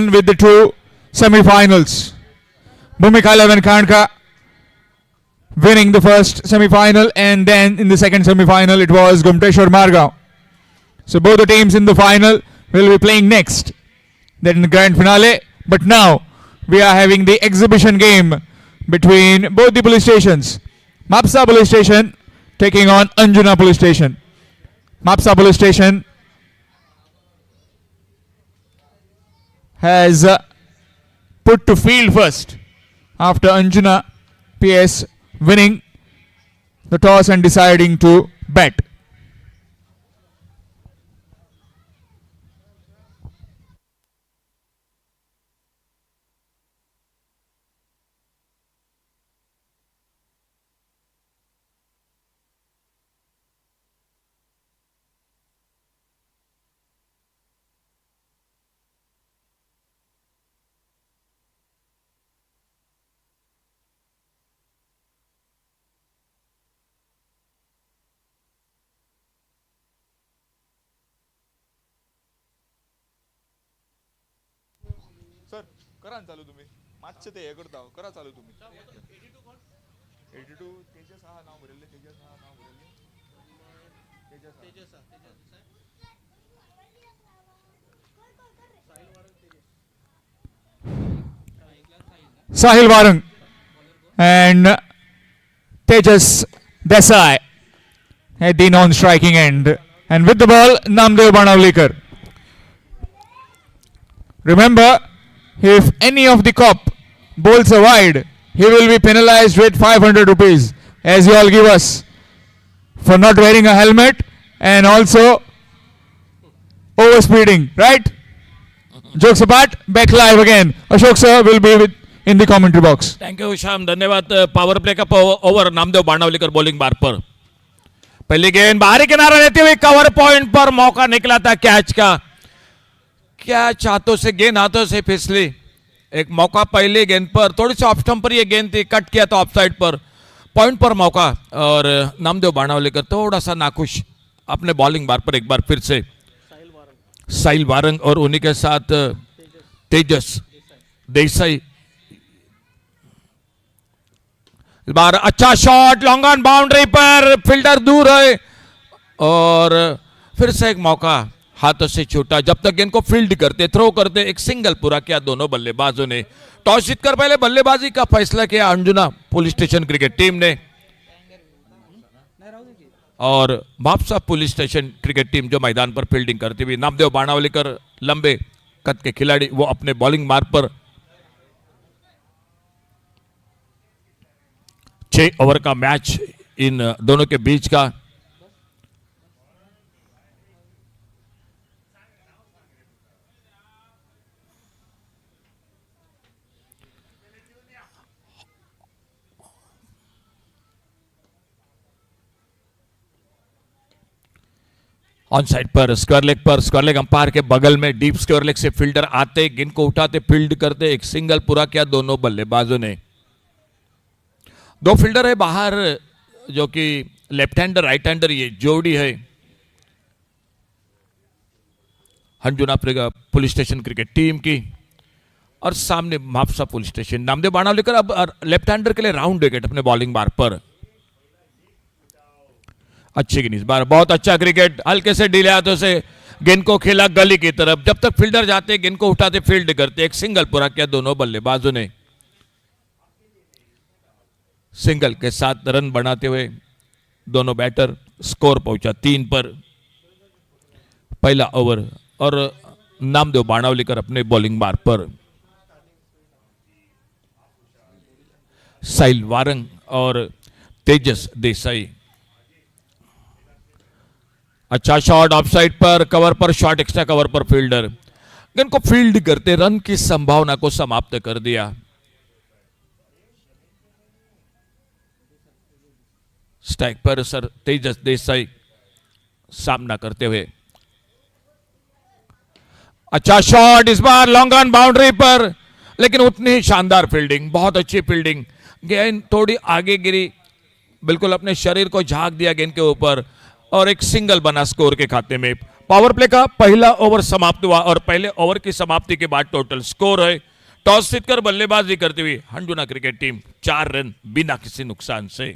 on with the two semi-finals. Bhumika 11 Khandka winning the first semi-final, and then in the second semi-final it was Gumteshwar Margaon. So both the teams in the final will be playing next, then in the grand finale. But now we are having the exhibition game between both the police stations. Mapsa police station taking on Anjuna police station. Mapsa police station has put to field first after Anjuna PS winning the toss and deciding to bat. Sir करा चालू तुम्ही मागचे ते हे करता करा चालू तुम्ही 82 तेजस हा नाव भरले Sahil Warang and Tejas Desai at the non-striking end, and with the ball Namdev Banavlikar. Remember, if any of the cop bowls a wide, he will be penalized with 500 rupees, as you all give us, for not wearing a helmet and also overspeeding, right? Jokes apart, back live again. Ashok sir will be in the commentary box. Thank you Shyam, धन्यवाद. Power play का over Namdev बाणावलीकर bowling बार पर. पहली गेंद बाहरी किनारा रहते हुए cover point पर मौका निकला था कैच का. कैच हाथों से, गेंद हाथों से फिसली. एक मौका पहले गेंद पर, थोड़ी सी ऑफ स्टंप पर ये गेंद थी, कट किया था ऑफ साइड पर, पॉइंट पर मौका. और नामदेव बाणावलीकर थोड़ा सा नाखुश अपने बॉलिंग बार पर. एक बार फिर से साहिल वारंग और उन्हीं के साथ तेजस देसाई. इस बार अच्छा शॉट, लॉन्ग ऑन बाउंड्री पर, फील्डर दूर है और फिर से एक मौका हाथों से छूटा. जब तक गेंद को फील्ड करते, थ्रो करते, एक सिंगल पूरा किया दोनों बल्लेबाजों ने. टॉस जीतकर पहले बल्लेबाजी का फैसला किया Anjuna police station cricket team ने, और Bhapsa police station cricket team जो मैदान पर फील्डिंग करती हुई. नामदेव बाणावलीकर लंबे कद के खिलाड़ी, वो अपने बॉलिंग मार्ग पर 6 ओवर का मैच इन दोनों के बीच का. ऑन साइड पर स्क्वायर लेग पर, स्क्वायर लेग अंपायर के बगल में डीप स्क्वायर लेग से फील्डर आते, गेंद को उठाते, फील्ड करते, एक सिंगल पूरा किया दोनों बल्लेबाजों ने. दो फील्डर है बाहर, जो कि लेफ्ट हैंडर राइट हैंडर ये जोड़ी है Anjuna police station cricket team की, और सामने मापसा पुलिस स्टेशन. नामदेव बाणावलीकर अब लेफ्ट हैंडर के लिए राउंड विकेट अपने बॉलिंग बार पर. अच्छी गेंद इस बार, बहुत अच्छा क्रिकेट. हल्के से ढीले हाथों से गेंद को खेला गली की तरफ. जब तक फील्डर जाते, गेंद को उठाते, फील्ड करते, एक सिंगल पूरा किया दोनों बल्लेबाजों ने. सिंगल के साथ रन बनाते हुए दोनों बैटर. स्कोर पहुंचा 3 पर पहला ओवर, और नामदेव बाणावलीकर अपने बॉलिंग बार पर. साहिल वारंग और तेजस देसाई. अच्छा शॉट ऑफ साइड पर, कवर पर शॉट, एक्स्ट्रा कवर पर फील्डर. गेंद को फील्ड करते रन की संभावना को समाप्त कर दिया. स्ट्राइक पर सर तेजस देसाई सामना करते हुए. अच्छा शॉट इस बार लॉन्ग ऑन बाउंड्री पर, लेकिन उतनी ही शानदार फील्डिंग, बहुत अच्छी फील्डिंग. गेंद थोड़ी आगे गिरी, बिल्कुल अपने शरीर को झांक दिया गेंद के ऊपर, और एक सिंगल बना स्कोर के खाते में. पावर प्ले का पहला ओवर समाप्त हुआ और पहले ओवर की समाप्ति के बाद टोटल स्कोर है टॉस जीतकर बल्लेबाजी करती हुई अंजुना क्रिकेट टीम 4 रन बिना किसी नुकसान से।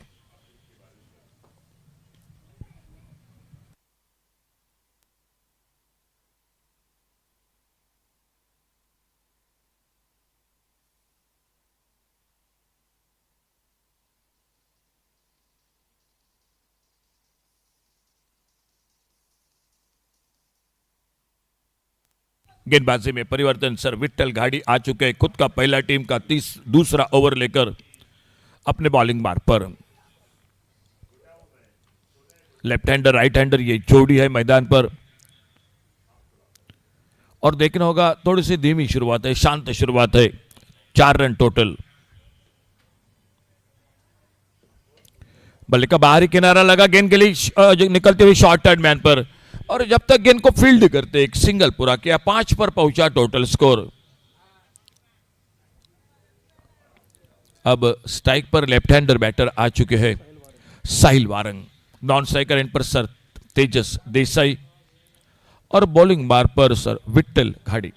गेंदबाजी में परिवर्तन सर विट्ठल घाड़ी आ चुके हैं खुद का पहला टीम का दूसरा ओवर लेकर अपने बॉलिंग मार्ग पर। लेफ्ट हैंडर राइट हैंडर ये जोड़ी है मैदान पर और देखना होगा थोड़ी सी धीमी शुरुआत है, शांत शुरुआत है। 4 रन टोटल। बल्ले का बाहरी किनारा लगा गेंद के लिए निकलते हुए शॉर्ट हैंड मैन पर और जब तक गेंद को फील्ड करते एक सिंगल पूरा किया 5 पर पहुंचा टोटल स्कोर। अब स्ट्राइक पर लेफ्ट हैंडर बैटर आ चुके हैं साहिल वारंग। नॉन स्ट्राइकर एंड पर सर तेजस देसाई और बॉलिंग बार पर सर विट्ठल घाड़ी।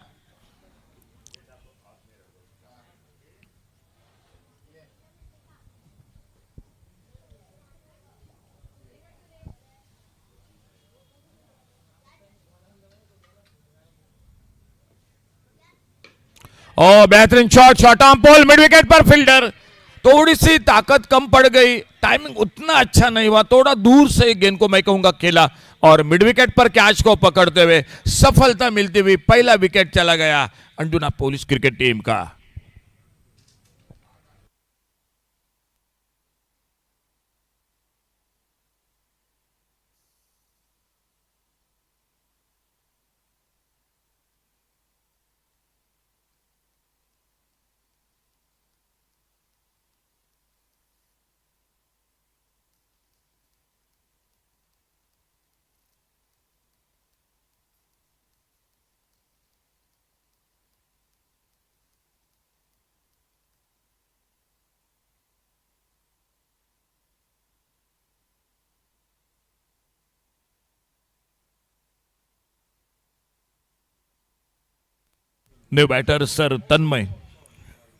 और बेहतरीन शॉट, शॉट आर्म पोल मिड विकेट पर फील्डर थोड़ी सी ताकत कम पड़ गई, टाइमिंग उतना अच्छा नहीं हुआ, थोड़ा दूर से गेंद को मैं कहूंगा खेला और मिड विकेट पर कैच को पकड़ते हुए सफलता मिलती हुई पहला विकेट चला गया अंजुना पुलिस क्रिकेट टीम का। न्यू बैटर सर तन्मय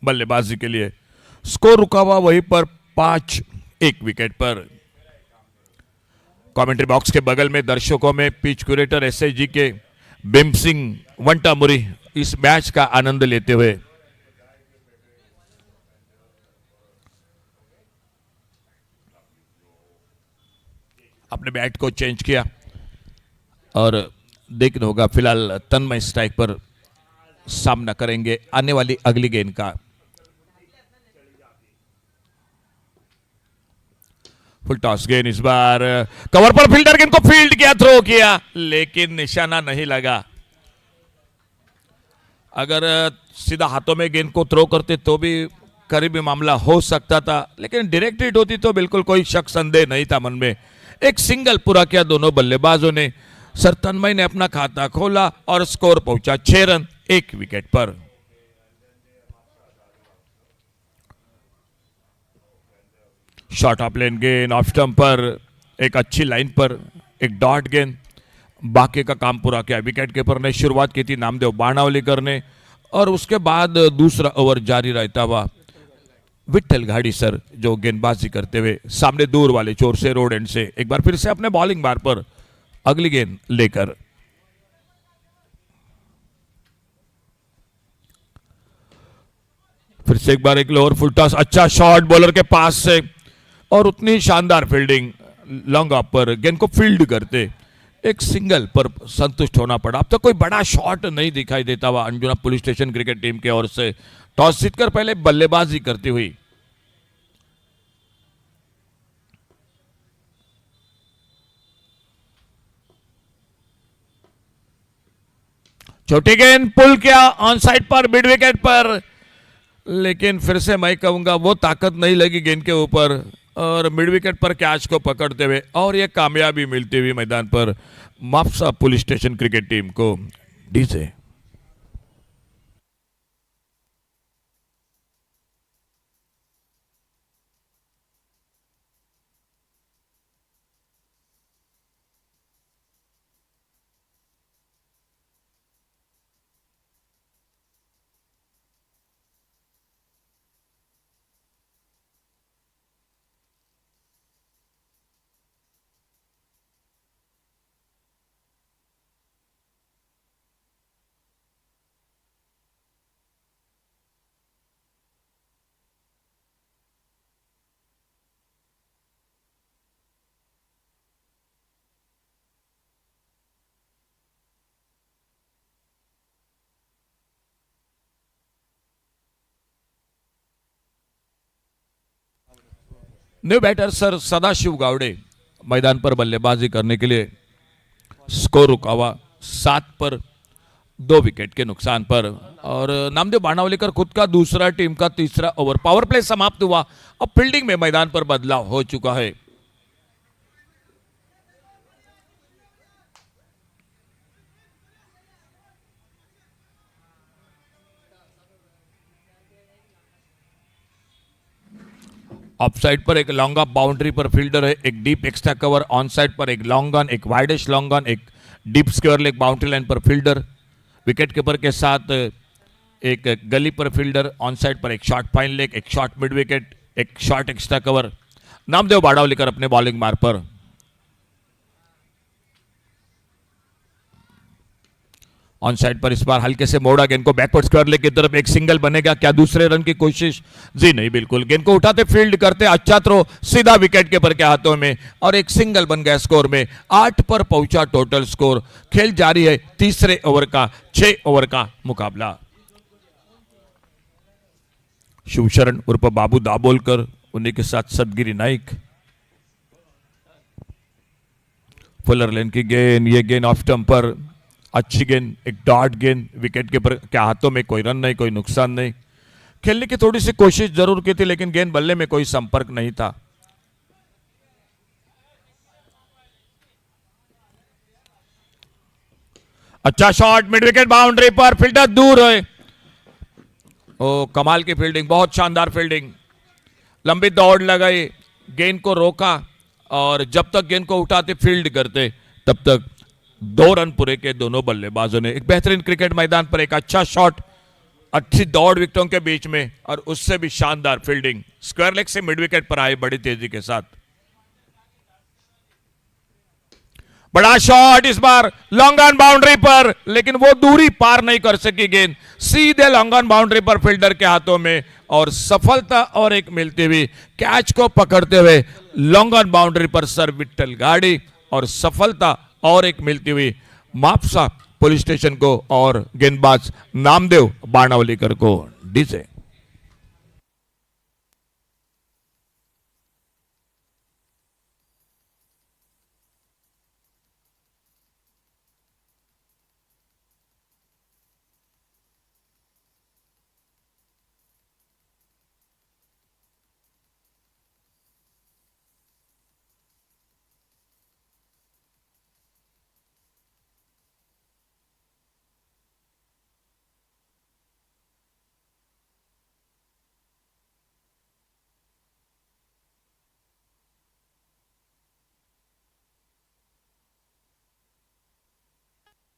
बल्लेबाजी के लिए। स्कोर रुका हुआ वहीं पर 5-1 विकेट पर। कमेंट्री बॉक्स के बगल में दर्शकों में पिच क्यूरेटर एसएजी के बिम सिंह वंटामुरी इस मैच का आनंद लेते हुए। अपने बैट को चेंज किया और देखना होगा फिलहाल तन्मय स्ट्राइक पर सामना करेंगे आने वाली अगली गेंद का। फुल टॉस गेंद इस बार कवर पर फील्डर गेंद को फील्ड किया, थ्रो किया लेकिन निशाना नहीं लगा। अगर सीधा हाथों में गेंद को थ्रो करते तो भी करीबी मामला हो सकता था, लेकिन डायरेक्ट हिट होती तो बिल्कुल कोई शक संदेह नहीं था मन में। एक सिंगल पूरा किया दोनों बल्लेबाजों ने। सर तन्मय ने अपना खाता खोला और स्कोर पहुंचा 6 रन 1 विकेट पर। शॉर्ट ऑफ लेन गेंद ऑफ स्टंप पर एक अच्छी लाइन पर एक डॉट गेंद, बाकी का काम पूरा किया। विकेट कीपर ने शुरुआत की थी नामदेव बाणावलीकर ने और उसके बाद दूसरा ओवर जारी रहता हुआ विट्ठल घाड़ी सर जो गेंदबाजी करते हुए सामने दूर वाले चोर से रोड एंड से एक बार फिर से अपने बॉलिंग बार पर अगली गेंद लेकर। फिर से एक बार एक लोअर फुल टॉस, अच्छा शॉट बॉलर के पास से और उतनी शानदार फील्डिंग लॉन्ग ऑफ पर गेंद को फील्ड करते एक सिंगल पर संतुष्ट होना पड़ा। अब तक कोई बड़ा शॉट नहीं दिखाई देता हुआ Anjuna police station cricket team की ओर से टॉस जीतकर पहले बल्लेबाजी करती हुई। छोटी गेंद पुल किया ऑन साइड पर मिड विकेट पर, लेकिन फिर से मैं कहूंगा वो ताकत नहीं लगी गेंद के ऊपर और मिड विकेट पर कैच को पकड़ते हुए और ये कामयाबी मिलती हुई मैदान पर Mapusa police station cricket team को। DJ new batter sir Sadashiv Gawade मैदान पर बल्लेबाजी करने के लिए। स्कोर रुका हुआ 7 पर 2 विकेट के नुकसान पर। और नामदेव बाणावलीकर खुद का दूसरा, टीम का तीसरा ओवर। पावर प्ले समाप्त हुआ। अब फील्डिंग में मैदान पर बदलाव हो चुका है। ऑफ साइड पर एक लॉन्ग ऑफ बाउंड्री पर फील्डर है, एक deep extra cover. On side पर एक लॉन्ग ऑन, एक वाइडिश लॉन्ग ऑन, एक deep square leg boundary line पर फील्डर। विकेट कीपर के साथ एक गली पर फील्डर। ऑन साइड पर एक शॉर्ट फाइन लेग, एक शॉर्ट मिड विकेट, एक शॉर्ट एक्स्ट्रा कवर। नामदेव बाड़ावलीकर अपने बॉलिंग मार्ग पर। ऑन साइड पर इस बार हल्के से मोड़ा गेंद को बैकवर्ड स्क्वायर लेग की तरफ। एक सिंगल बनेगा क्या? दूसरे रन की कोशिश? जी नहीं, बिल्कुल। गेंद को उठाते, फील्ड करते, अच्छा थ्रो सीधा विकेट कीपर के हाथों में और एक सिंगल बन गया स्कोर में। 8 पर पहुंचा टोटल स्कोर। खेल जारी है तीसरे ओवर का 6 ओवर का मुकाबला। शिवशरण उर्फ बाबू दाबोलकर, उन्हीं के साथ सदगिरी नाइक। फुलर लेन की गेंद, ये गेंद ऑफ स्टंप पर अच्छी गेंद, एक डॉट गेंद। विकेट कीपर के हाथों में कोई रन नहीं, कोई नुकसान नहीं। खेलने की थोड़ी सी कोशिश जरूर की थी, लेकिन गेंद बल्ले में कोई संपर्क नहीं था। अच्छा शॉट मिड विकेट बाउंड्री पर, फील्डर दूर है। ओ कमाल की फील्डिंग, बहुत शानदार फील्डिंग। लंबी दौड़ लगाई, गेंद को रोका और जब तक गेंद को उठाते फील्ड करते तब तक 2 रन पूरे के दोनों बल्लेबाजों ने। एक बेहतरीन क्रिकेट मैदान पर एक अच्छा शॉट, अच्छी दौड़ विकेटों के बीच में और उससे भी शानदार फील्डिंग। स्क्वायर लेग से मिड विकेट पर आए बड़ी तेजी के साथ। बड़ा शॉट इस बार लॉन्ग ऑन बाउंड्री पर, लेकिन वो दूरी पार नहीं कर सकी गेंद। सीधे लॉन्ग ऑन बाउंड्री पर फील्डर के हाथों में और सफलता और एक मिलती हुई। कैच को पकड़ते हुए लॉन्ग ऑन बाउंड्री पर सर विट्ठल गाड़ी और सफलता और एक मिलती हुई मापसा पुलिस स्टेशन को और गेंदबाज नामदेव बाणावलीकर को डीजे।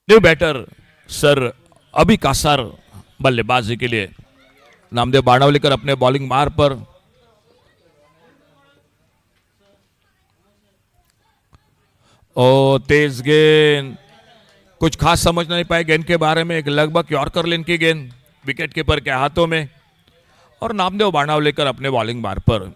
न्यू बैटर सर अभी कासार बल्लेबाजी के लिए। नामदेव बाणावलीकर अपने बॉलिंग मार्ग पर। ओ तेज गेंद, कुछ खास समझ नहीं पाए गेंद के बारे में। एक लगभग यॉर्कर लेन की गेंद विकेट कीपर के हाथों में और नामदेव बाणावलीकर अपने बॉलिंग मार्ग पर।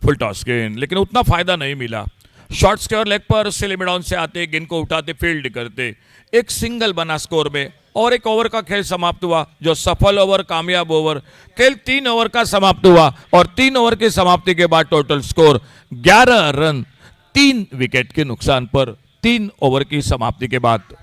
फुल टॉस गेंद, लेकिन उतना फायदा नहीं मिला। शॉर्ट स्क्वायर लेग पर सिलिमिडॉन से आते, गेंद को उठाते, फील्ड करते, एक सिंगल बना स्कोर में और एक ओवर का खेल समाप्त हुआ, जो सफल ओवर, कामयाब ओवर। खेल 3 ओवर का समाप्त हुआ और 3 ओवर की समाप्ति के बाद टोटल स्कोर 11 रन 3 विकेट के नुकसान पर 3 ओवर की समाप्ति के बाद।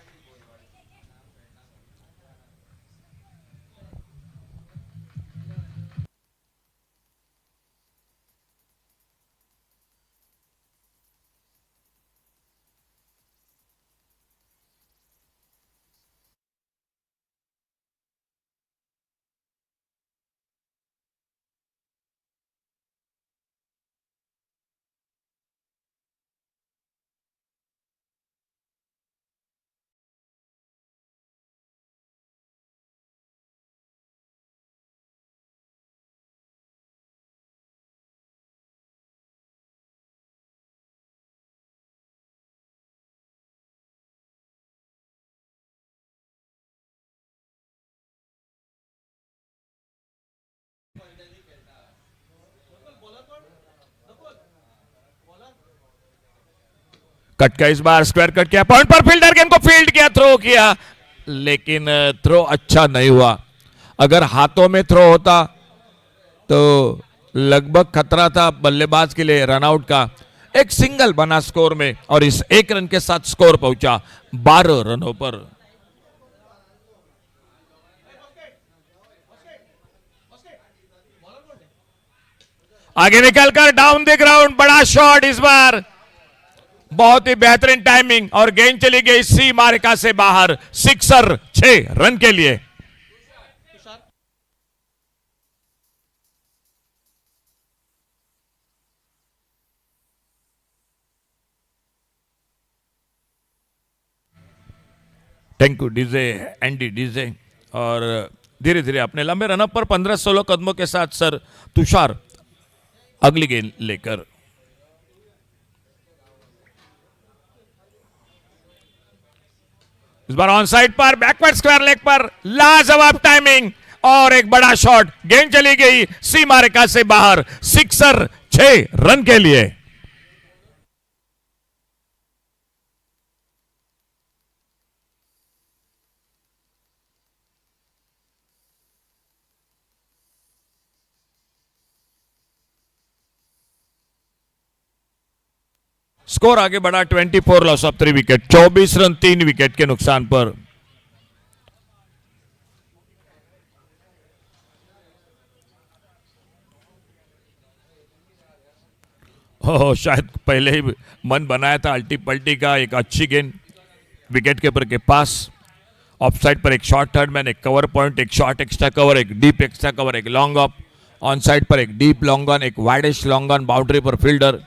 कट का इस बार स्क्वायर कट किया, पॉइंट पर फील्डर गेंद को फील्ड किया, थ्रो किया, लेकिन थ्रो अच्छा नहीं हुआ। अगर हाथों में थ्रो होता तो लगभग खतरा था बल्लेबाज के लिए रनआउट का। एक सिंगल बना स्कोर में और इस एक रन के साथ स्कोर पहुंचा 12 रनों पर। आगे निकलकर डाउन द ग्राउंड बड़ा शॉट, इस बार बहुत ही बेहतरीन टाइमिंग और गेंद चली गई सी मार्का से बाहर, सिक्सर 6 रन के लिए। Thank you DJ, Andy DJ. और धीरे धीरे अपने लंबे रनअप पर 15-16 कदमों के साथ सर तुषार अगली गेंद लेकर। इस बार ऑन साइड पर बैकवर्ड स्क्वायर लेग पर लाजवाब टाइमिंग और एक बड़ा शॉट, गेंद चली गई सी मार्का से बाहर, सिक्सर 6 रन के लिए। स्कोर आगे बढ़ा 24 loss of 3 wicket, 24 run 3 wicket के नुकसान पर। शायद पहले ही मन बनाया था अल्टी पल्टी का। एक अच्छी गेंद विकेट कीपर के पास, ऑफ साइड पर एक शॉर्ट थर्ड मैन, एक कवर पॉइंट, एक शॉर्ट एक्स्ट्रा कवर, एक डीप एक्स्ट्रा कवर, एक लॉन्ग ऑफ, ऑन साइड पर एक डीप लॉन्ग ऑन, एक वाइडिश लॉन्ग ऑन बाउंड्री पर फील्डर।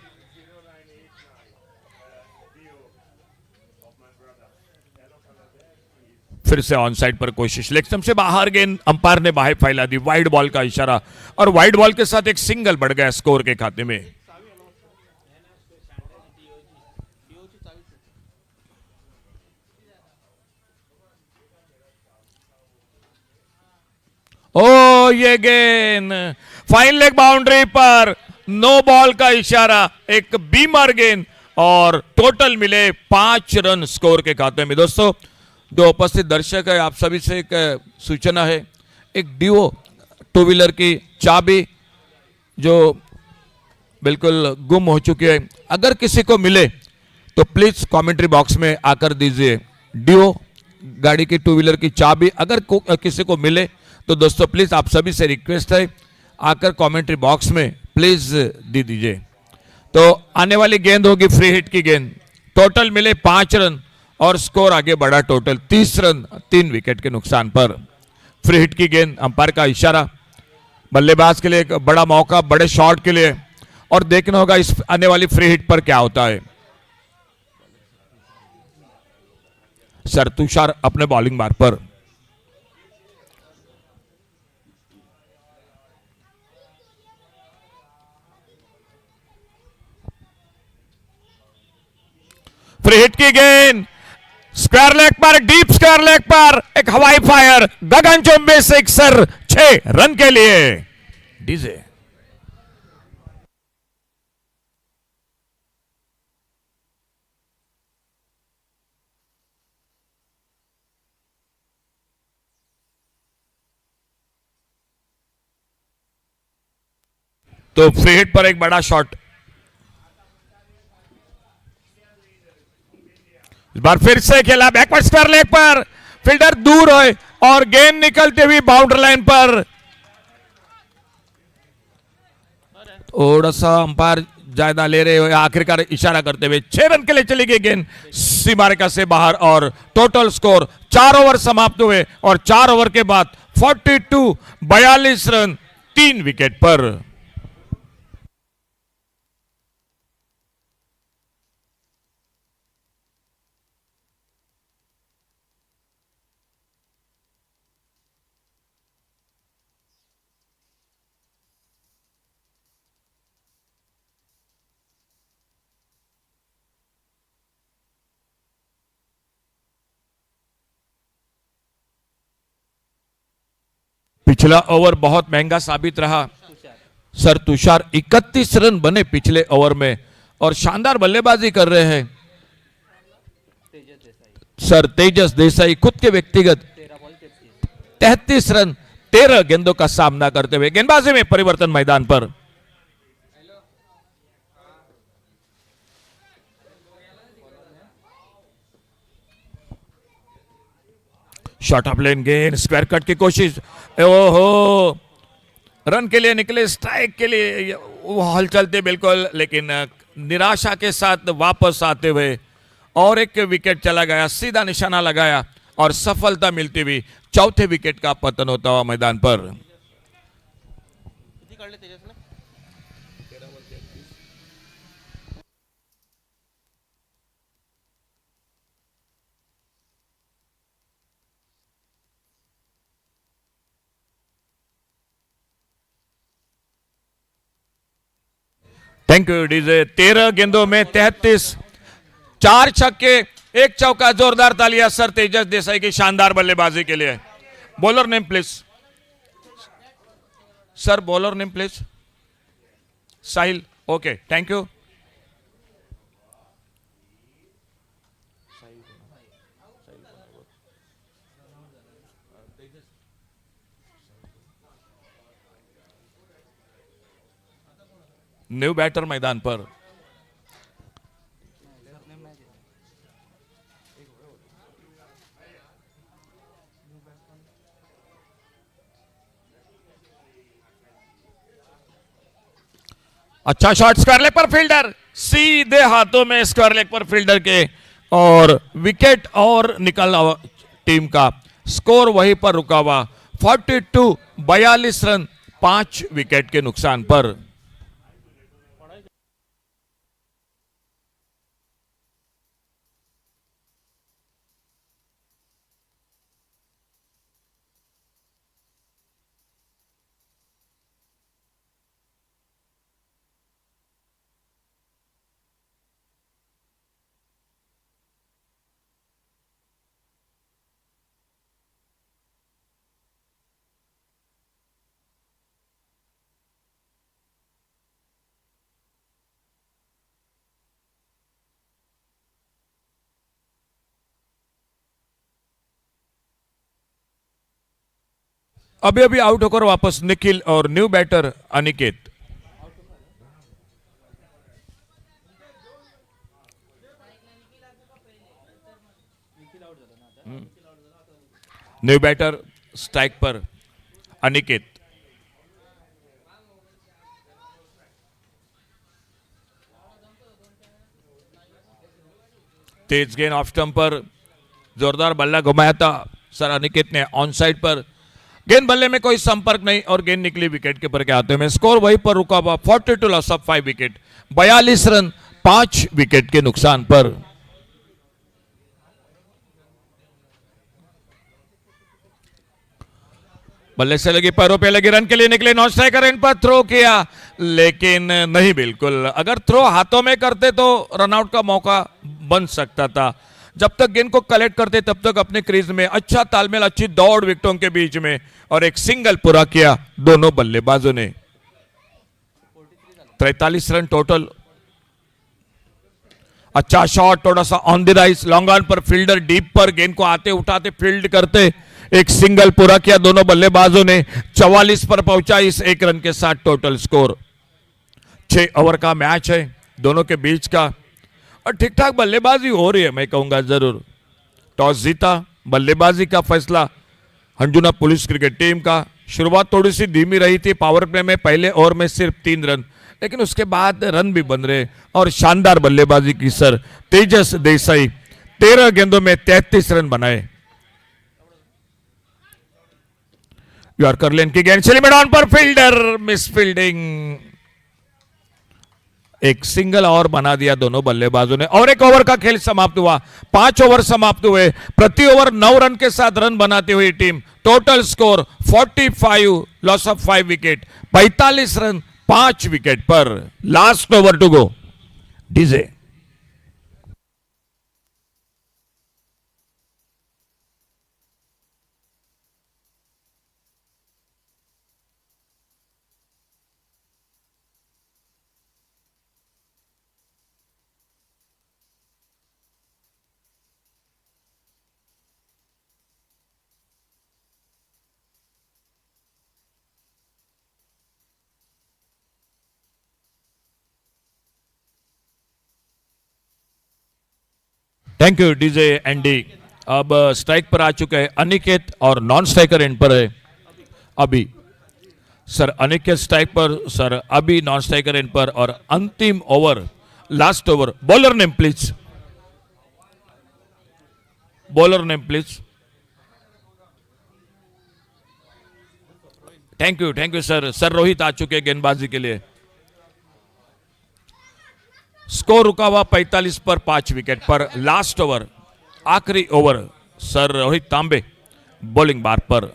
फिर से ऑन साइड पर कोशिश, लेग से बाहर गेंद, अंपायर ने बाहें फैला दी, वाइड बॉल का इशारा और वाइड बॉल के साथ एक सिंगल बढ़ गया स्कोर के खाते में। ओ ये गेंद फाइन लेग बाउंड्री पर, नो बॉल का इशारा, एक बीमर गेंद और टोटल मिले 5 रन स्कोर के खाते में। दोस्तों जो उपस्थित दर्शक है, आप सभी से एक सूचना है, एक डिओ 2 व्हीलर की चाबी जो बिल्कुल गुम हो चुकी है, अगर किसी को मिले तो प्लीज कमेंट्री बॉक्स में आकर दीजिए। डिओ गाड़ी की 2 व्हीलर की चाबी अगर किसी को मिले तो दोस्तों प्लीज आप सभी से रिक्वेस्ट है, आकर कमेंट्री बॉक्स में प्लीज दे दीजिए। तो आने वाली गेंद होगी फ्री हिट की गेंद, टोटल मिले 5 रन और स्कोर आगे बढ़ा टोटल 30 रन 3 विकेट के नुकसान पर। फ्री हिट की गेंद, अंपायर का इशारा, बल्लेबाज के लिए एक बड़ा मौका बड़े शॉट के लिए, और देखना होगा इस आने वाली फ्री हिट पर क्या होता है। सर तुषार अपने बॉलिंग मार्ग पर। फ्री हिट की गेंद स्क्वायर लेग पर, डीप स्क्वायर लेग पर एक हवाई फायर, गगनचुंबी सिक्सर 6 रन के लिए। डीजे तो फ्री हिट पर एक बड़ा शॉट, इस बार फिर से खेला बैकवर्ड स्क्वायर लेग पर, फील्डर दूर है और गेंद निकलते हुई बाउंड्री लाइन पर। थोड़ा सा अंपायर ज्यादा ले रहे हो, आखिरकार इशारा करते हुए 6 रन के लिए चली गई गेंद सी मार्का से बाहर और टोटल स्कोर 4 ओवर समाप्त हुए और 4 ओवर के बाद 42 रन 3 विकेट पर। पिछला ओवर बहुत महंगा साबित रहा। सर तुषार 31 रन बने पिछले ओवर में और शानदार बल्लेबाजी कर रहे हैं। सर तेजस देसाई खुद के व्यक्तिगत 33 रन 13 गेंदों का सामना करते हुए गेंदबाजी में परिवर्तन मैदान पर। शॉर्ट ऑफ लेन गेंद स्क्वायर कट की कोशिश, ओहो रन के लिए निकले, स्ट्राइक के लिए वो हल चलते बिल्कुल, लेकिन निराशा के साथ वापस आते हुए और एक विकेट चला गया, सीधा निशाना लगाया और सफलता मिलती हुई चौथे विकेट का पतन होता हुआ मैदान पर। Thank you DJ. 13 गेंदों में 33, 4 छक्के 1 चौका, जोरदार तालियां सर तेजस देसाई की शानदार बल्लेबाजी के लिए। Bowler name please sir, bowler name please. Sahil, okay thank you. New batter मैदान पर। अच्छा शॉट स्क्वायर लेग पर, फील्डर सीधे हाथों में स्क्वायर लेग पर फील्डर के, और विकेट और निकल टीम का स्कोर वहीं पर रुका हुआ 42 रन 5 विकेट के नुकसान पर। अभी अभी आउट होकर वापस निखिल और new batter Aniket. New batter strike पर अनिकेत। तेज गेंद ऑफ स्टंप पर, जोरदार बल्ला घुमाया था सर अनिकेत ने ऑन साइड पर, गेंद बल्ले में कोई संपर्क नहीं और गेंद निकली विकेट के पर के आते हुए, स्कोर वहीं पर रुका हुआ 42 loss of 5 wicket, 42 run 5 wicket के नुकसान पर। बल्ले से लगी, पैरों पे लगी, रन के लिए निकले, नॉन स्ट्राइकर इन पर थ्रो किया लेकिन नहीं, बिल्कुल अगर थ्रो हाथों में करते तो रनआउट का मौका बन सकता था। जब तक गेंद को कलेक्ट करते तब तक अपने क्रीज में अच्छा तालमेल, अच्छी दौड़ विकेटों के बीच में, और एक सिंगल पूरा किया दोनों बल्लेबाजों ने। 43 रन टोटल। अच्छा शॉट, थोड़ा सा on the rise, long on पर फील्डर डीप पर गेंद को आते उठाते फील्ड करते, एक सिंगल पूरा किया दोनों बल्लेबाजों ने। 44 पर पहुंचा इस 1 रन के साथ टोटल स्कोर। 6 ओवर का मैच है दोनों के बीच का और ठीक ठाक बल्लेबाजी हो रही है, मैं कहूंगा जरूर। टॉस जीता, बल्लेबाजी का फैसला हंजुना पुलिस क्रिकेट टीम का। शुरुआत थोड़ी सी धीमी रही थी, पावर प्ले में पहले ओवर में सिर्फ 3 रन, लेकिन उसके बाद रन भी बन रहे और शानदार बल्लेबाजी की सर तेजस देसाई। 13 गेंदों में 33 रन बनाए। यॉर्कर लेन की गेंद चली मैदान पर, फील्डर मिस फील्डिंग, एक सिंगल और बना दिया दोनों बल्लेबाजों ने और 1 ओवर का खेल समाप्त हुआ। 5 ओवर समाप्त हुए, प्रति ओवर 9 रन के साथ रन बनाती हुई टीम। Total score 45, loss of 5 wicket, 45 run 5 wicket पर। Last over to go DJ. Thank you DJ Andy. अब स्ट्राइक पर आ चुके हैं अनिकेत और नॉन स्ट्राइकर एंड पर है अभी। सर अनिकेत स्ट्राइक पर, सर अभी नॉन स्ट्राइकर एंड पर, और अंतिम ओवर, last over. Bowler name please, bowler name please. Thank you sir. Sir Rohit आ चुके हैं गेंदबाजी के लिए। स्कोर रुका हुआ 45 पर 5 विकेट पर। लास्ट ओवर, आखिरी ओवर, सर रोहित तांबे बॉलिंग बार पर।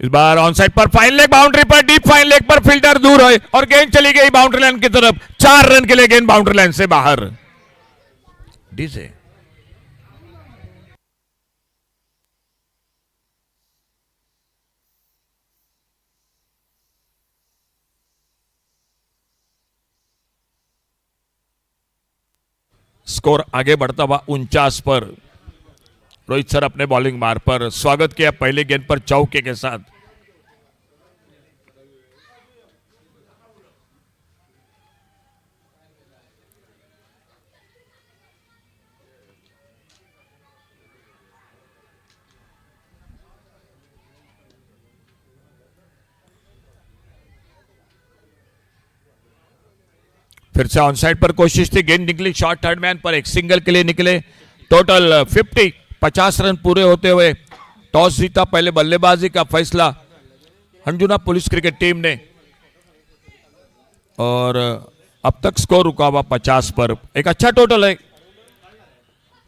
इस बार ऑन साइड पर फाइन लेग बाउंड्री पर, डीप फाइन लेग पर फील्डर दूर है और गेंद चली गई बाउंड्री लाइन की तरफ। 4 रन के लिए गेंद बाउंड्री लाइन से बाहर। डीजे स्कोर आगे बढ़ता हुआ 49 पर। रोहित सर अपने बॉलिंग मार पर स्वागत किया पहले गेंद पर चौके के साथ। फिर से ऑन साइड पर कोशिश थी, गेंद निकली शॉर्ट थर्ड मैन पर, एक सिंगल के लिए निकले। टोटल 50 रन पूरे होते हुए टॉस जीता, पहले बल्लेबाजी का फैसला अंजुना पुलिस क्रिकेट टीम ने, और अब तक स्कोर रुका हुआ 50 पर। एक अच्छा टोटल है।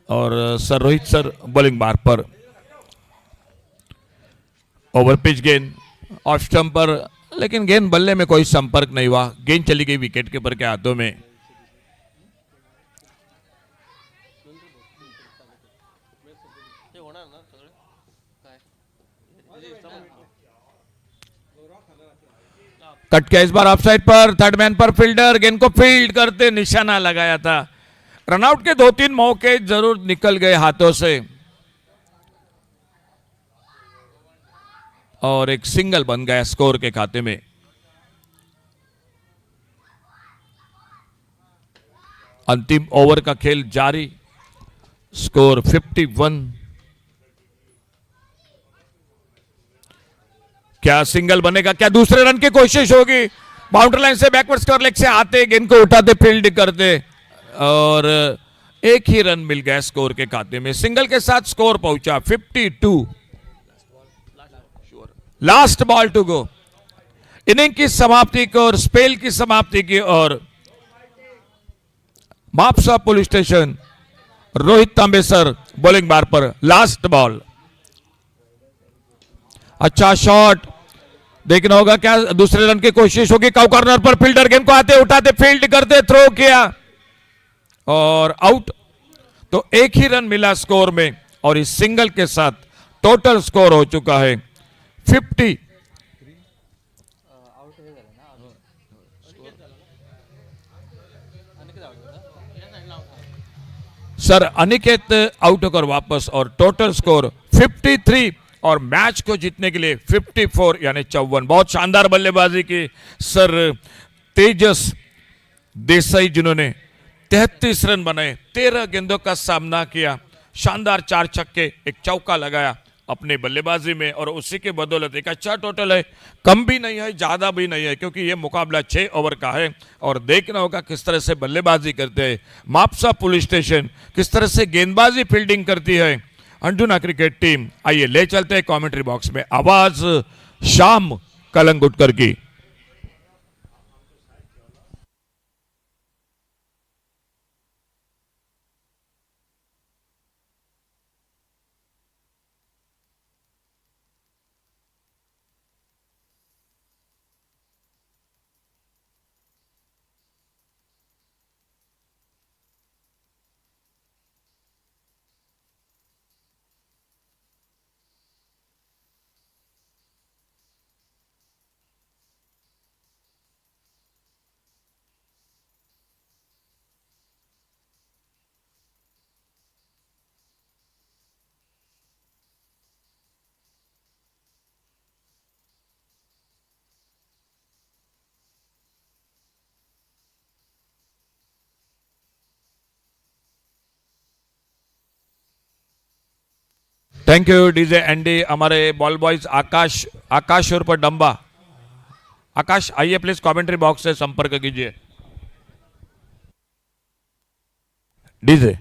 और सर रोहित सर बॉलिंग बार पर। ओवर पिच गेंद ऑफ स्टंप पर, लेकिन गेंद बल्ले में कोई संपर्क नहीं हुआ। गेंद चली गई विकेट कीपर के हाथों में। कट किया इस बार ऑफ साइड पर, थर्ड मैन पर फील्डर गेंद को फील्ड करते निशाना लगाया था। रनआउट के 2-3 मौके जरूर निकल गए हाथों से, और एक सिंगल बन गया स्कोर के खाते में। अंतिम ओवर का खेल जारी, स्कोर 51। क्या सिंगल बनेगा, क्या दूसरे रन की कोशिश होगी? बाउंड्री लाइन से बैकवर्ड स्क्वायर लेग से आते गेंद को उठाते फील्ड करते, और एक ही रन मिल गया स्कोर के खाते में। सिंगल के साथ स्कोर पहुंचा 52। Last ball to go. Inning की समाप्ति की और स्पेल की समाप्ति की और मापसा पुलिस स्टेशन, रोहित तांबे सर बॉलिंग बार पर। लास्ट बॉल, अच्छा शॉट, देखना होगा क्या दूसरे रन की कोशिश होगी। काउ कॉर्नर पर फील्डर गेंद को आते उठाते फील्ड करते थ्रो किया और आउट। तो एक ही रन मिला स्कोर में, और इस सिंगल के साथ टोटल स्कोर हो चुका है 50। सर अनिकेत आउट होकर वापस, और टोटल स्कोर 53, और मैच को जीतने के लिए 54 यानी 54। बहुत शानदार बल्लेबाजी की सर तेजस देसाई, जिन्होंने 33 रन बनाए, 13 गेंदों का सामना किया, शानदार 4 छक्के, एक चौका लगाया अपने बल्लेबाजी में, और उसी के बदौलत एक अच्छा टोटल है। कम भी नहीं है, ज्यादा भी नहीं है, क्योंकि ये मुकाबला 6 ओवर का है। और देखना होगा किस तरह से बल्लेबाजी करते हैं मापसा पुलिस स्टेशन, किस तरह से गेंदबाजी फील्डिंग करती है अंजुना क्रिकेट टीम। आइए ले चलते हैं कमेंट्री बॉक्स में आवाज शाम कलंगुटकर की। Thank you DJ Andy. हमारे बॉल बॉयज आकाश आकाश उर्फ डंबा. आकाश आइए प्लीज कमेंट्री बॉक्स से संपर्क कीजिए. DJ.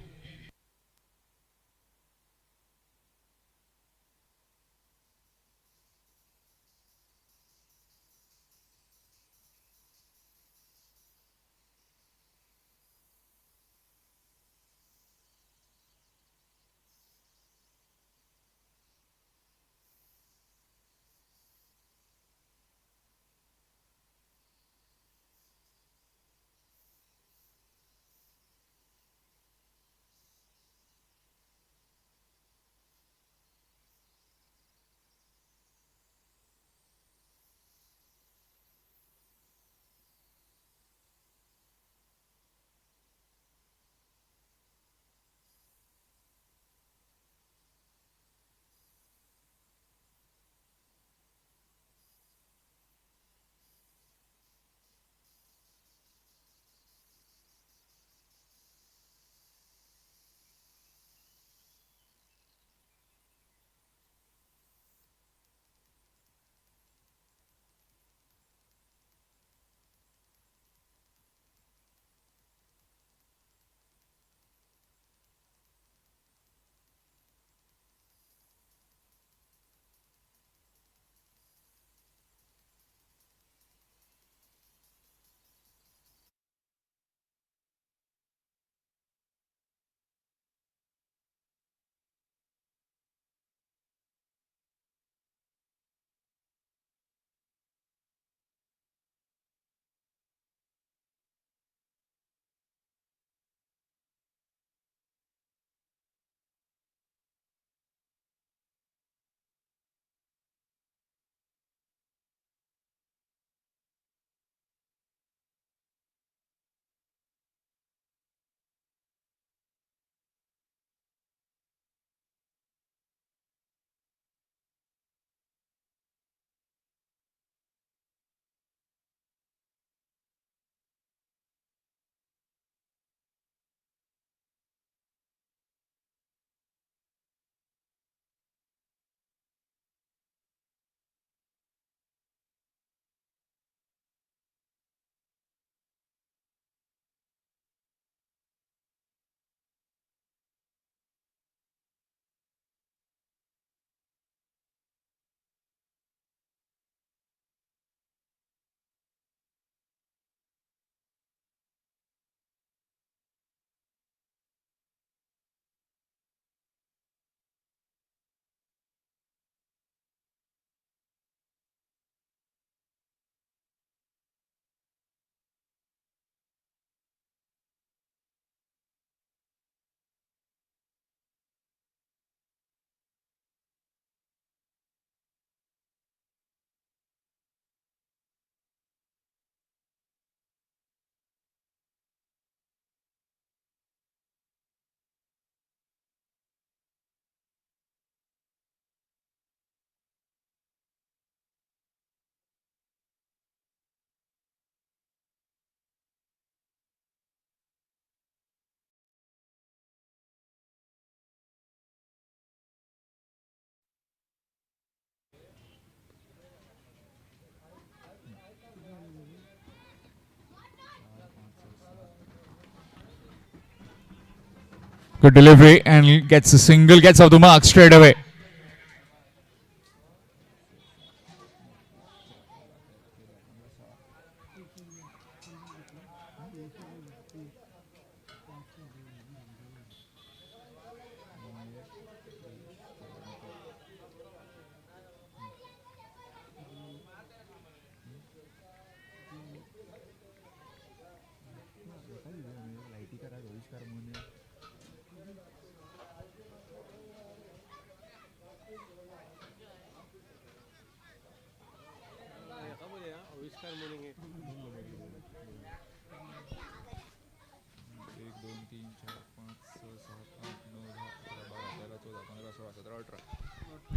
Good delivery and gets a single, gets off the mark straight away.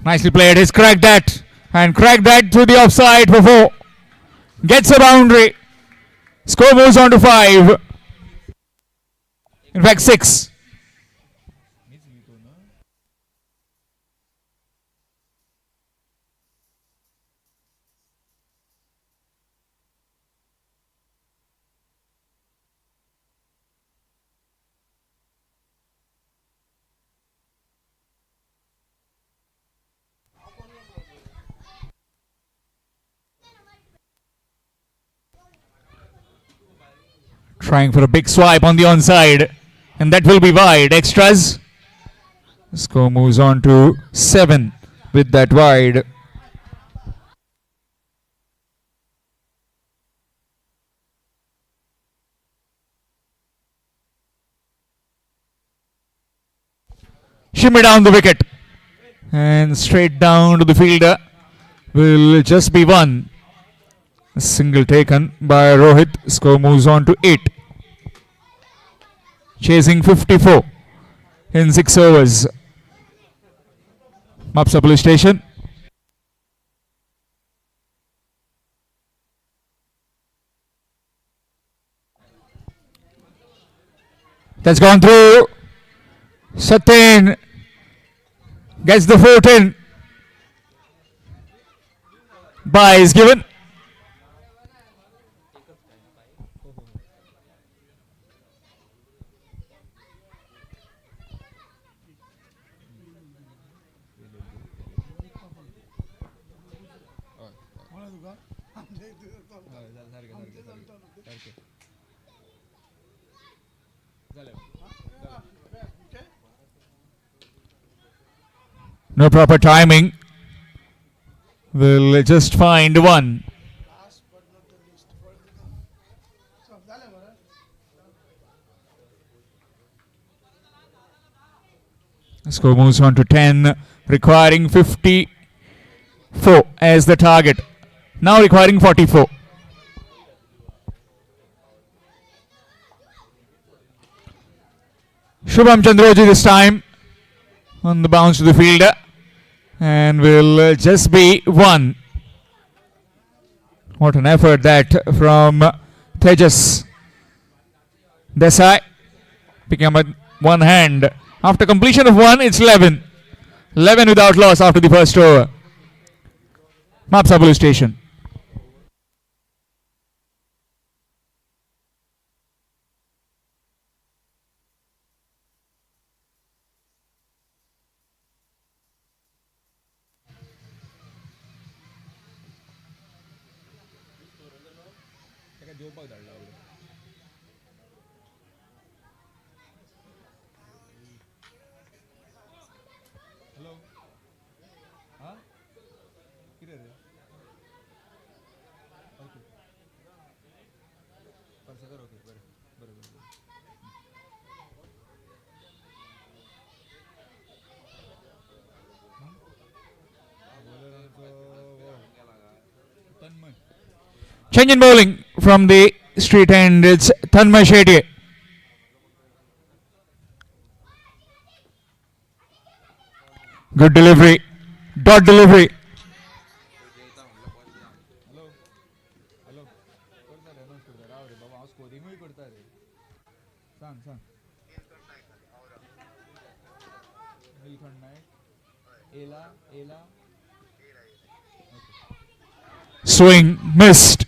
Nicely played. He's cracked that and cracked that to the offside for 4. Gets a boundary. Score moves on to 5. In fact, 6. Trying for a big swipe on the onside, and that will be wide. Extras. Score moves on to 7 with that wide. Shimmy down the wicket and straight down to the fielder. Will just be one. A single taken by Rohit. Score moves on to 8. Chasing 54 in 6 overs. Mapsa Police Station. That's gone through. Satin gets the 14. Bye is given. No proper timing. Will just find one. Score moves on to 10, requiring 54 as the target. Now requiring 44. Shubham Chandraji this time on the bounce to the fielder, and will just be one. What an effort that from Tejas Desai, picking up with one hand. After completion of one, it's 11. 11 without loss after the first over. Mapsa Police Station. Change in bowling from the street end. It's Tanmay Shetty. Good delivery. Dot delivery. Swing missed.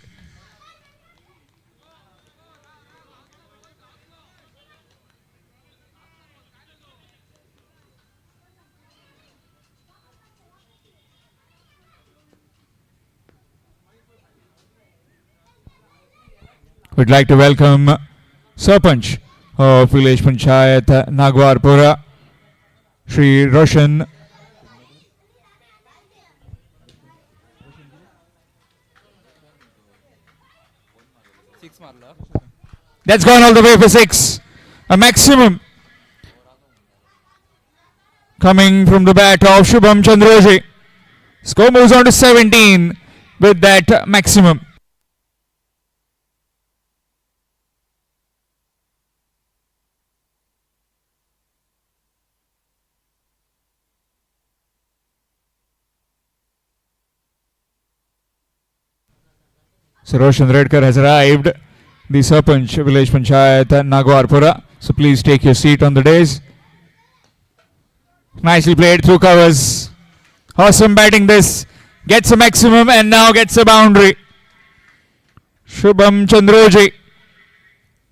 We'd like to welcome Sarpanch of Village Panchayat Nagwarpura, Shri Roshan That's gone all the way for 6. A maximum coming from the bat of Shubham Chandraji. Score moves on to 17 with that maximum. So Roshan Redkar has arrived, the Sarpanch, Village Panchayat Nagwarpura. So please take your seat on the dais. Nicely played through covers. Awesome batting this. Gets a maximum and now gets a boundary. Shubham Chandraji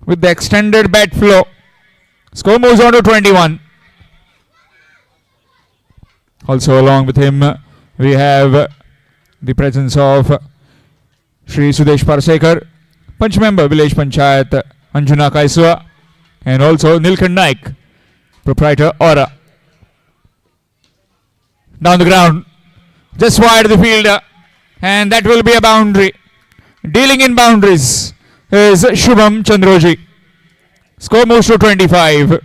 with the extended bat flow. Score moves on to 21. Also along with him we have the presence of Shri Sudesh Parsekar, Panch member, Village Panchayat Anjuna Kaisua, and also Nilkant Naik, proprietor Aura. Down the ground, just wide of the fielder, and that will be a boundary. Dealing in boundaries is Shubham Chandroji. Score moves to 25.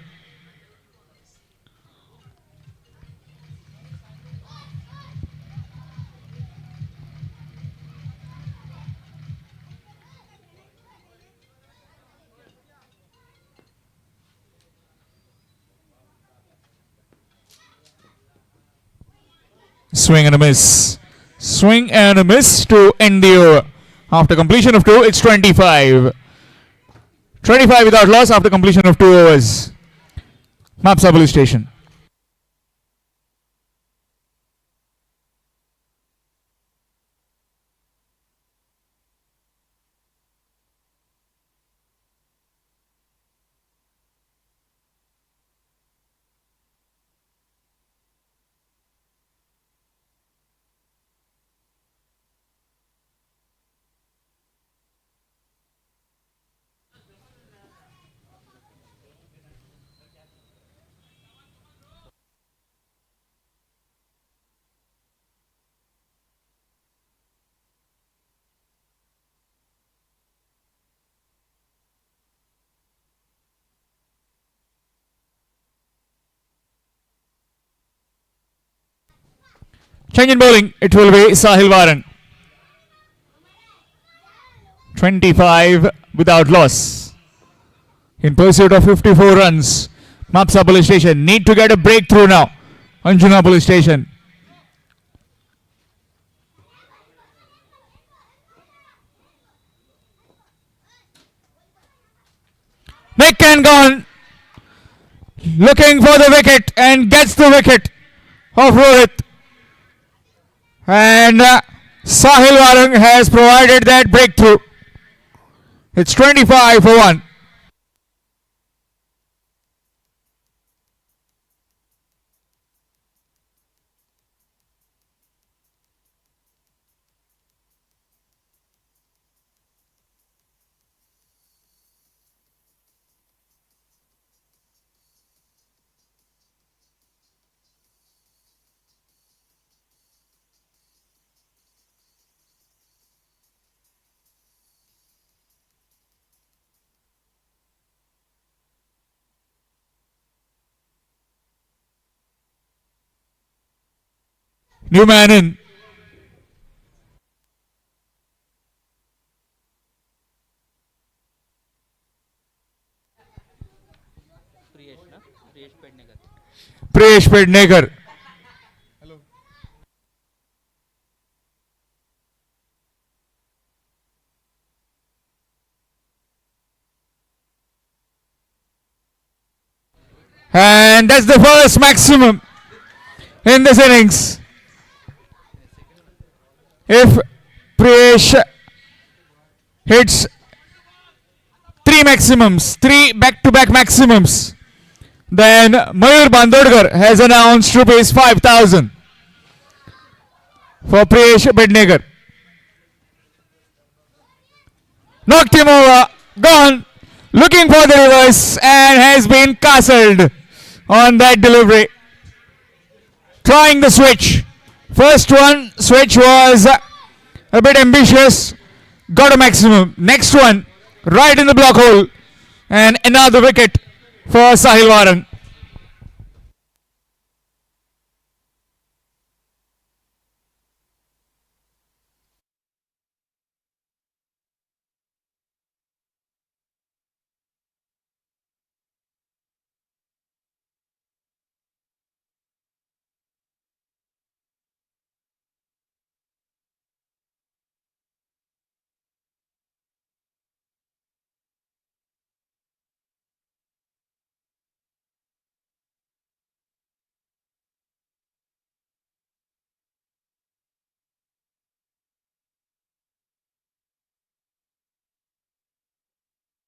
Swing and a miss. Swing and a miss to end the over. After completion of 2, it's 25. 25 without loss after completion of 2 overs. Mapsa Police Station. Change in bowling, it will be Sahil Varan. 25 without loss. In pursuit of 54 runs, Mapsa Police Station need to get a breakthrough now. Anjuna Police Station. Nick and gone. Looking for the wicket and gets the wicket of Rohit. And Sahil Varang has provided that breakthrough. It's 25 for 1. New man in. Priyesh Pednekar. And that's the first maximum in this innings. If Priyesh hits 3 maximums, 3 back-to-back maximums, then Mayur Bandodkar has announced rupees 5,000 for Priyesh Pednekar. Knocked him over, gone, looking for the reverse and has been castled on that delivery. Trying the switch. First one, switch was a bit ambitious, got a maximum. Next one, right in the block hole, and another wicket for Sahil Varan.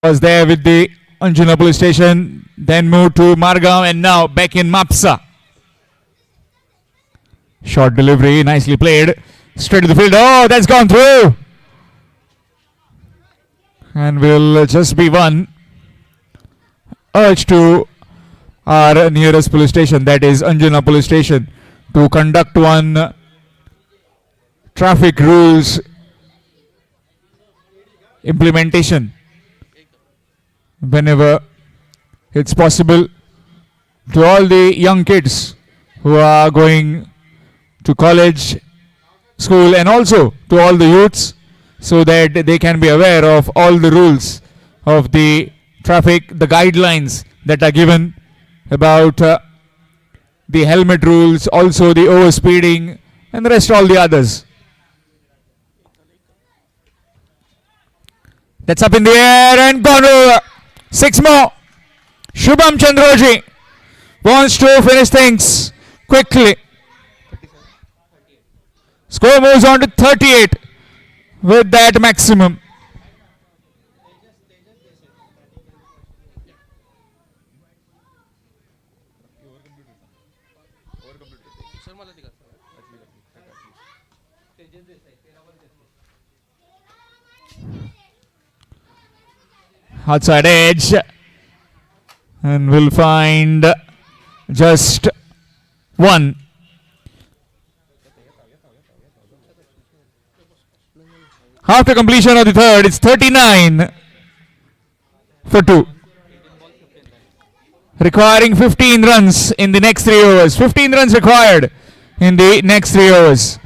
Was there with the Anjuna Police Station, then moved to Margam and now back in Mapsa. Short delivery, nicely played. Straight to the field. Oh, that's gone through. And will just be one. urged to our nearest police station, that is Anjuna police station, to conduct one traffic rules implementation whenever it's possible, to all the young kids who are going to college, school, and also to all the youths, so that they can be aware of all the rules of the traffic, the guidelines that are given about the helmet rules, also the overspeeding, and the rest all the others. That's up in the air and gone over. 6 more. Shubham Chandroji wants to finish things quickly. Score moves on to 38 with that maximum. Outside edge, and we'll find just one. After completion of the third, it's 39 for 2. Requiring 15 runs in the next 3 overs. 15 runs required in the next 3 overs.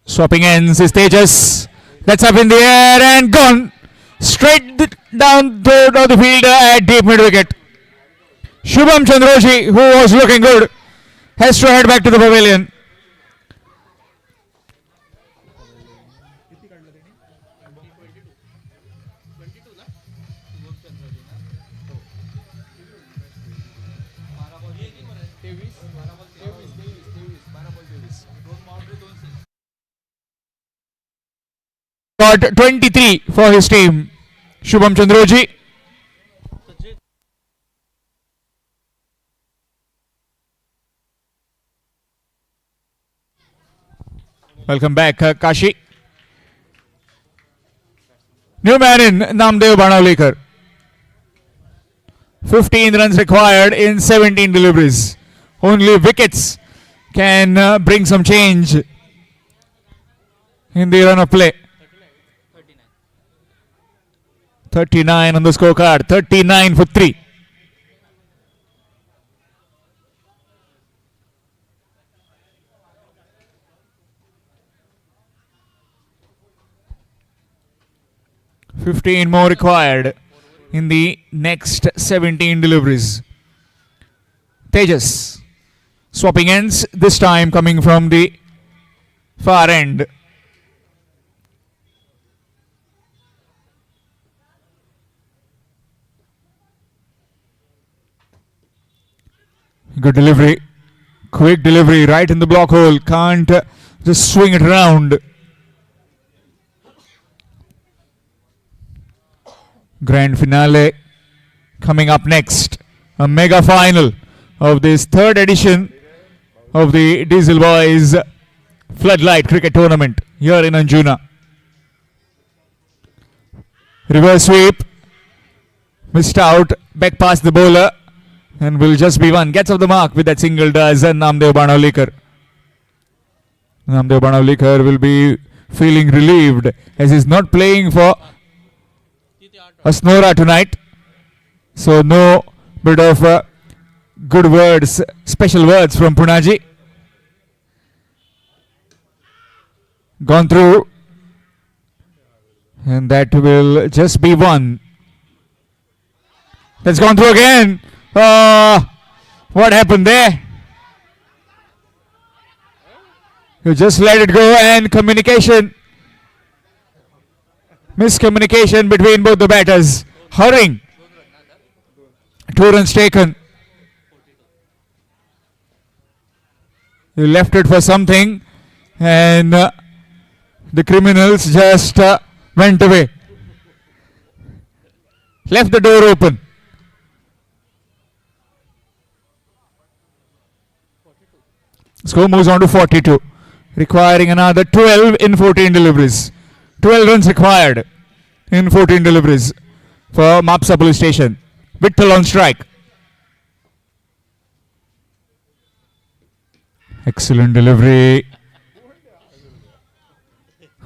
Swapping ends is Tejas. That's up in the air and gone. Straight down the field at deep mid wicket. Shubham Chandroji, who was looking good, has to head back to the pavilion. Got 23 for his team. Shubham Chandroji. Welcome back, Kashi. New man in Namdev Banavlikar. 15 runs required in 17 deliveries. Only wickets can bring some change in the run of play. 39 on the scorecard. 39 for 3. $15 more required in the next 17 deliveries. Tejas swapping ends, this time coming from the far end. Good delivery, quick delivery right in the block hole, can't just swing it around. Grand finale coming up next, a mega final of this third edition of the Diesel Boys Floodlight Cricket Tournament here in Anjuna. Reverse sweep, missed out, back past the bowler, and will just be one. Gets off the mark with that single does Namdev Banavlikar. Namdev Banavlikar will be feeling relieved as he's not playing for Asnora tonight. So no bit of good words, special words from Punaji. Gone through. And that will just be one. That's gone through again. What happened there? You just let it go, and communication. Miscommunication between both the batters. Hurrying. 2 runs taken. He left it for something, and the criminals just went away. Left the door open. Score moves on to 42, requiring another 12 in 14 deliveries. 12 runs required in 14 deliveries for Mapsa Police Station. Vittal on strike. Excellent delivery.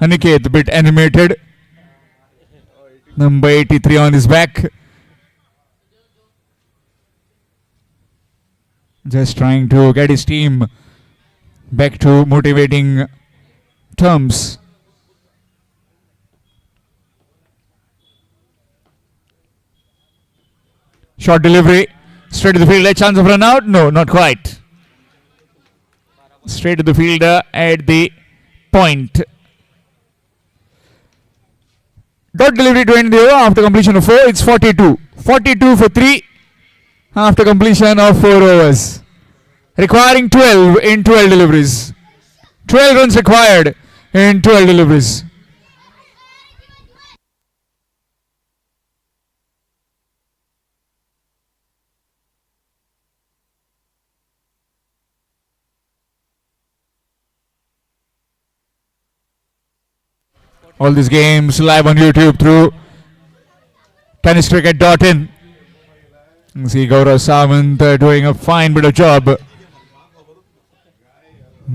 Aniket a bit animated. Number 83 on his back. Just trying to get his team back to motivating terms. Short delivery. Straight to the field. A chance of run out? No, not quite. Straight to the fielder at the point. Dot delivery to end the over after completion of 4. It's 42. 42 for 3 after completion of 4 overs. Requiring 12 in 12 deliveries. 12 runs required in 12 deliveries. All these games live on YouTube through tenniscricket.in. You see Gaurav Samant doing a fine bit of job.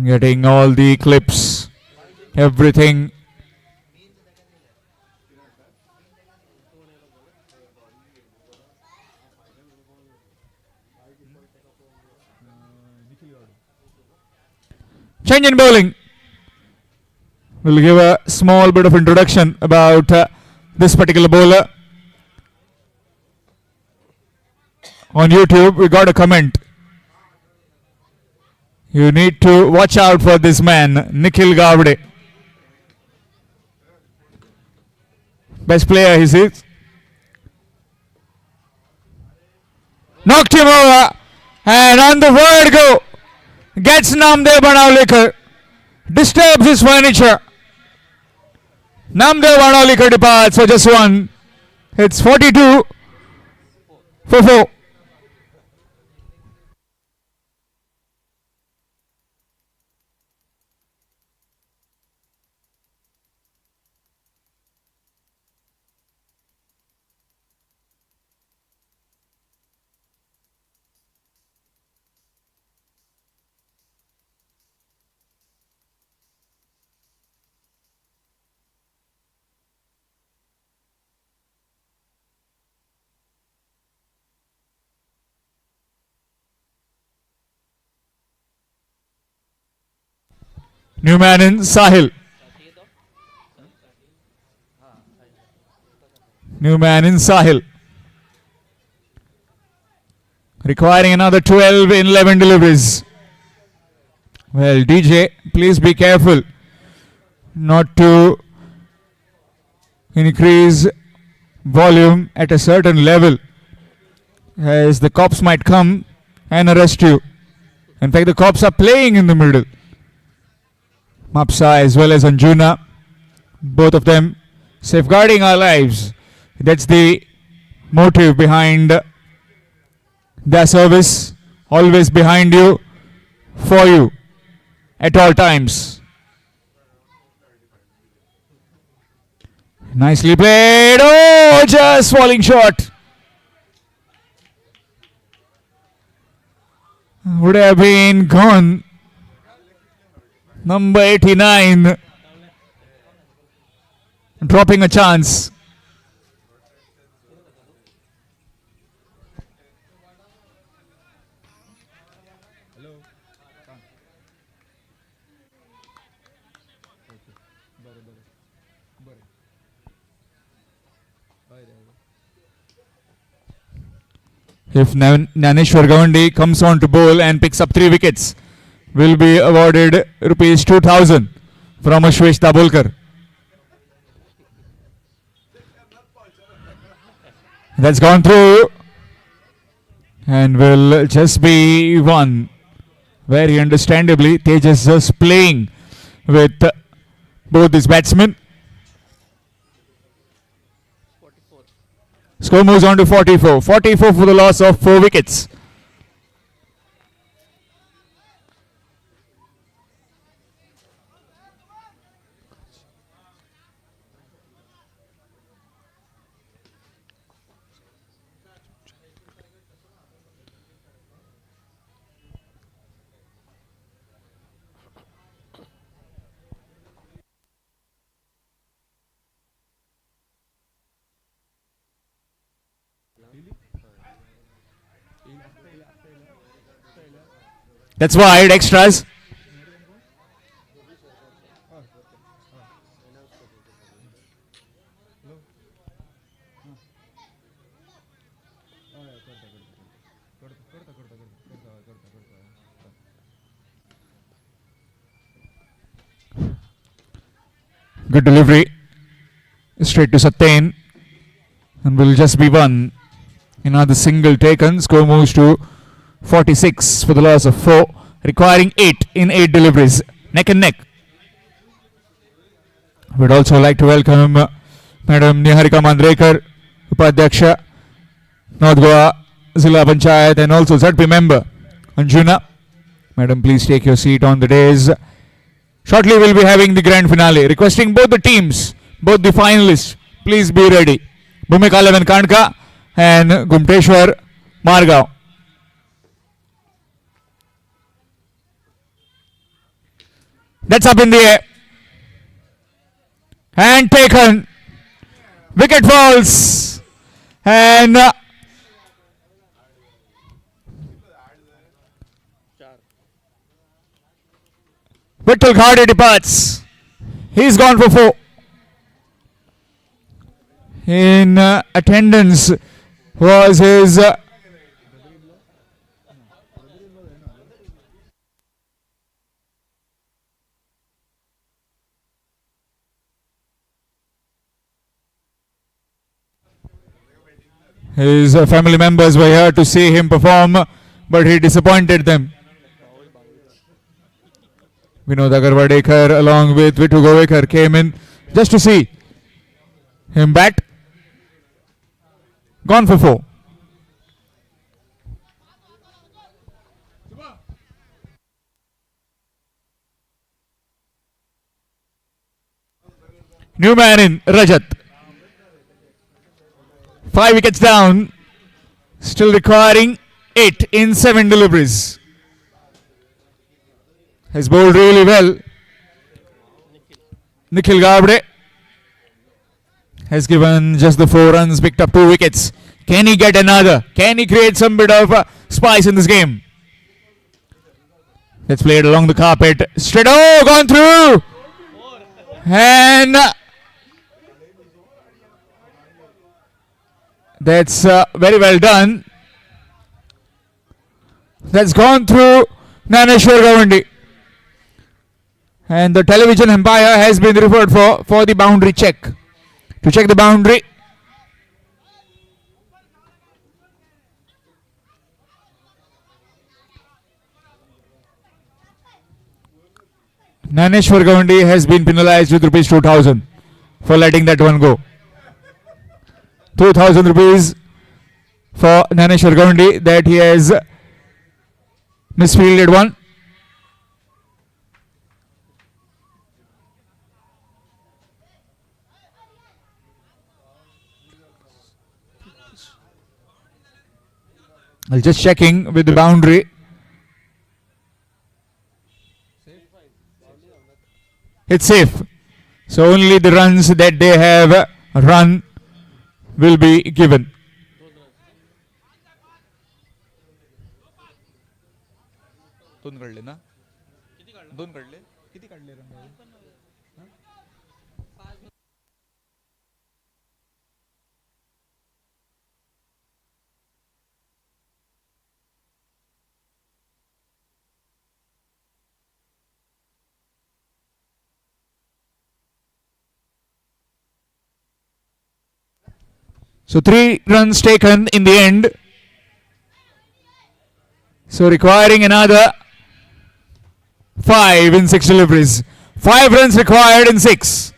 Getting all the clips, everything. Change in bowling. We'll give a small bit of introduction about this particular bowler. On YouTube, we got a comment. You need to watch out for this man, Nikhil Gavde. Best player he is. Knocked him over, and on the word go, gets Namdev Banavlikar, disturbs his furniture. Namdev Banavlikar departs for just one. It's 42 for 4. New man in Sahil. New man in Sahil. Requiring another 12 in 11 deliveries. Well, DJ, please be careful not to increase volume at a certain level, as the cops might come and arrest you. In fact, the cops are playing in the middle. Mapsa as well as Anjuna, both of them safeguarding our lives. That's the motive behind their service. Always behind you, for you, at all times. Nicely played. Oh, just falling short. Would have been gone. Number 89 dropping a chance. If Naneshwar Gawande comes on to bowl and picks up 3 wickets, will be awarded rupees 2,000 from Ashwesh Dabholkar. That's gone through and will just be one. Very understandably, Tejas just playing with both these batsmen. Score moves on to 44. 44 for the loss of 4 wickets. That's wide, extras. Good delivery. Straight to Satain. And will just be one. Another single taken. Score moves to 46 for the loss of 4. Requiring 8 in 8 deliveries. Neck and neck. Would also like to welcome Madam Niharika Mandrekar, Upadhyaksha, North Goa Zilla Panchayat, and also ZP member Anjuna. Madam, please take your seat on the dais. Shortly we'll be having the grand finale. Requesting both the teams, both the finalists, please be ready. Bhumika 11 Kanka and Gumteshwar Margao. That's up in the air. And taken. Wicket falls. And Vittal Khade departs. He's gone for 4. In attendance was his family members were here to see him perform, but he disappointed them. Vinod Agarwadekar along with Vittu Govekar came in just to see him bat. Gone for 4. New man in, Rajat. 5 wickets down. Still requiring 8 in 7 deliveries. Has bowled really well. Nikhil Gabde has given just the 4 runs, picked up 2 wickets. Can he get another? Can he create some bit of spice in this game? Let's play it along the carpet. Straight, oh, gone through! And that's very well done. That's gone through Naneshwar Gawandi. And the television umpire has been referred for the boundary check. To check the boundary. Naneshwar Gawandi has been penalized with rupees 2000 for letting that one go. 2000 rupees for Naneshwar Gawandi that he has misfielded one. I'll just checking with the boundary. It's safe. So only the runs that they have run will be given. So 3 runs taken in the end. So requiring another 5 in 6 deliveries. 5 runs required in 6.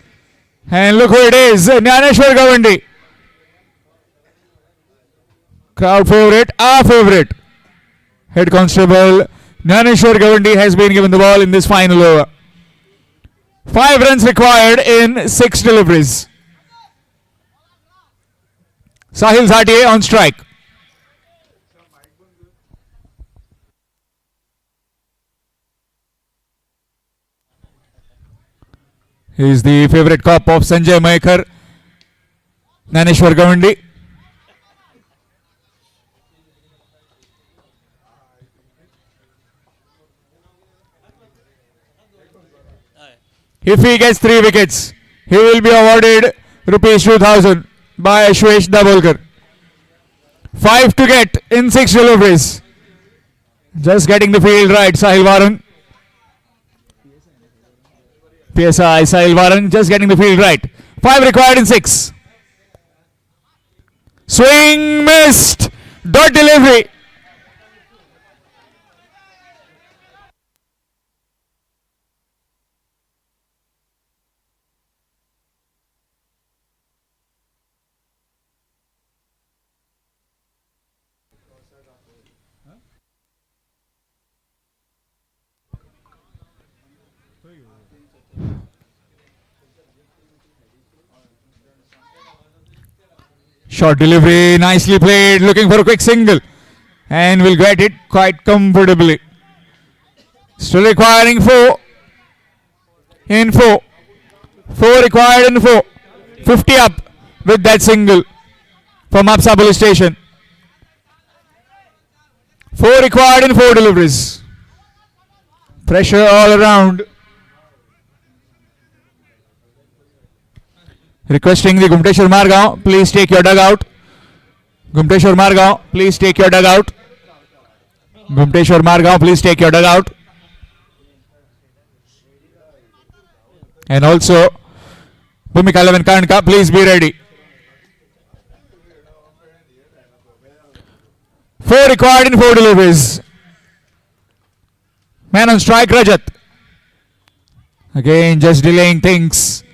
And look who it is, Nyaneshwar Gawandi. Crowd favorite, our favorite. Head constable Nyaneshwar Gawandi has been given the ball in this final over. 5 runs required in 6 deliveries. Sahil Zatiye on strike. He is the favorite cop of Sanjay Maekar, Nyaneshwar Gawandi. If he gets 3 wickets, he will be awarded rupees 2000 by Ashwesh Dabolkar. 5 to get in 6 deliveries. Just getting the field right, Sahil Varan. PSI Sahil Varan just getting the field right. 5 required in 6. Swing missed. Dot delivery. Short delivery, nicely played, looking for a quick single. And will get it quite comfortably. Still requiring 4. In 4. 4 required in 4. 50 up with that single from Apsa Police Station. 4 required in 4 deliveries. Pressure all around. Requesting the Gumteshwar Margaon, please take your dugout. Gumteshwar Margaon, please take your dugout. Gumteshwar Margaon, please take your dugout. And also, Bhumika 11 Karnka, please be ready. 4 required in 4 deliveries. Man on strike, Rajat. Again, just delaying things.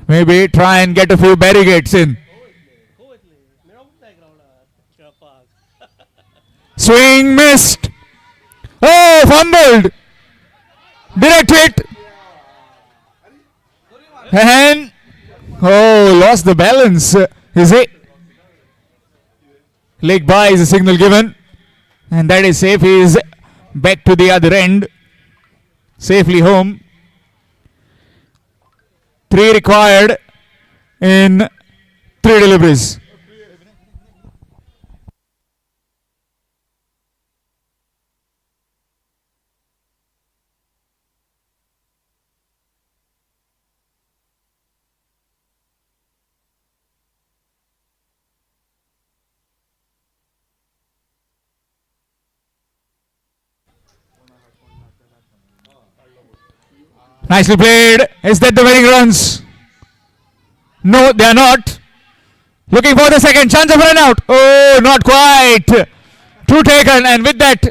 Maybe try and get a few barricades in. Swing missed. Oh, fumbled. Direct hit. And lost the balance. Is it? Leg by is a signal given. And that is safe. He is back to the other end. Safely home. 3 required in 3 deliveries. Nicely played. Is that the winning runs? No, they are not. Looking for the second chance of run out. Oh, not quite. 2 taken, and with that,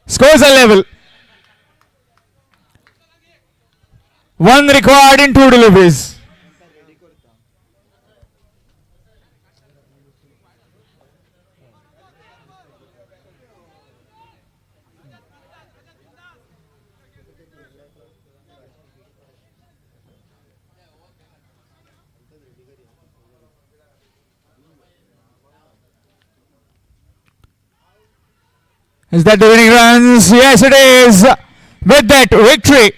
scores are level. 1 required in 2 deliveries. Is that the winning runs? Yes, it is. With that victory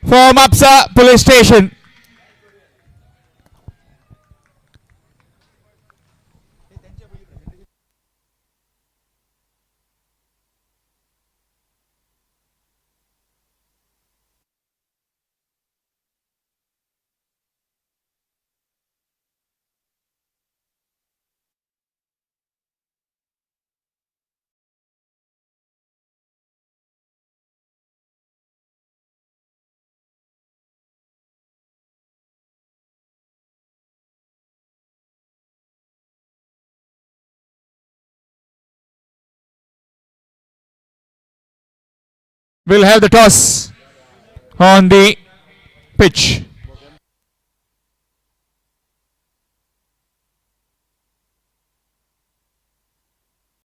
for Apsa Police Station. will have the toss on the pitch.